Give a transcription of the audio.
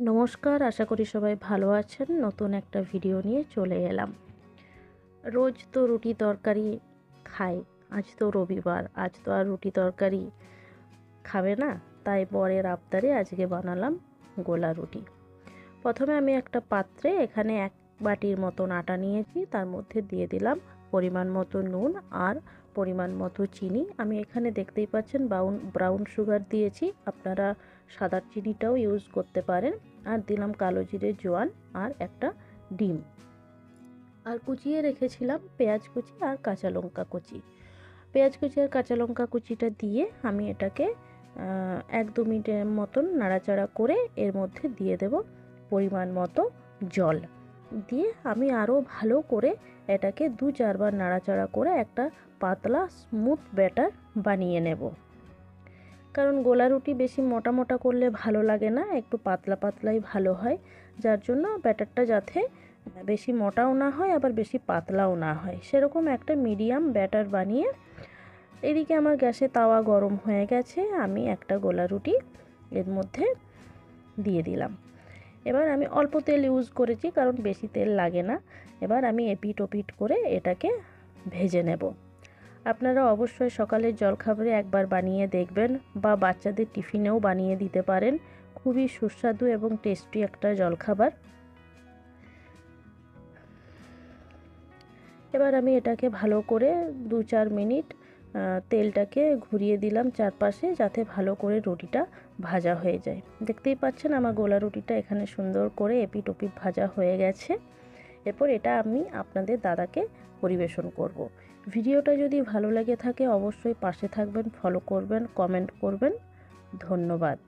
নমস্কার, আশা করি সবাই ভালো আছেন। নতুন একটা ভিডিও নিয়ে চলে এলাম। রোজ তো রুটি তরকারি খাই, আজ তো রবিবার, আজ তো আর রুটি তরকারি খাবে না, তাই বরের আবদারে আজকে বানালাম গোলা রুটি। প্রথমে আমি একটা পাত্রে এখানে 1 বাটির মতন আটা নিয়েছি, তার মধ্যে দিয়ে দিলাম পরিমাণ মতো নুন আর পরিমাণ মতো চিনি। আমি এখানে দেখতেই পাচ্ছেন ব্রাউন সুগার দিয়েছি, আপনারা সাদা চিনিটাও ইউজ করতে পারেন। আর দিলাম কালো জিরে, জোয়ান আর একটা ডিম, আর কুচিয়ে রেখেছিলাম পেঁয়াজ কুচি আর কাঁচা লঙ্কা কুচি। পেঁয়াজ কুচি আর কাঁচা লঙ্কা কুচিটা দিয়ে আমি এটাকে 1-2 মিনিটের মতন নাড়াচাড়া করে এর মধ্যে দিয়ে দেব পরিমাণ মতো জল। দিয়ে আমি আরও ভালো করে এটাকে 2-4 বার নাড়াচাড়া করে একটা পাতলা স্মুথ ব্যাটার বানিয়ে নেব। কারণ গোলা রুটি বেশি মোটা মোটা করলে ভালো লাগে না, একটু পাতলা পাতলাই ভালো হয়। যার জন্য ব্যাটারটা যাতে বেশি মোটাও না হয় আবার বেশি পাতলাও না হয়, সেরকম একটা মিডিয়াম ব্যাটার বানিয়ে এদিকে আমার গ্যাসে তাওয়া গরম হয়ে গেছে। আমি একটা গোলা রুটি এর মধ্যে দিয়ে দিলাম। এবার আমি অল্প তেল ইউজ করেছি কারণ বেশি তেল লাগে না। এবার আমি এপিট ওপিট করে এটাকে ভেজে নেব। আপনারা অবশ্যই সকালের জলখাবারে একবার বানিয়ে দেখবেন বা বাচ্চাদের টিফিনেও বানিয়ে দিতে পারেন। খুবই সুস্বাদু এবং টেস্টি একটা জলখাবার। এবার আমি এটাকে ভালো করে 2-4 মিনিট তেলটাকে ঘুরিয়ে দিলাম চারপাশে, যাতে ভালো করে রুটিটা ভাজা হয়ে যায়। দেখতেই পাচ্ছেন আমার গোলা রুটিটা এখানে সুন্দর করে এপিট ওপিট ভাজা হয়ে গেছে। এরপর এটা আমি আপনাদের দাদাকে পরিবেশন করব। ভিডিওটা যদি ভালো লেগে থাকে অবশ্যই পাশে থাকবেন, ফলো করবেন, কমেন্ট করবেন। ধন্যবাদ।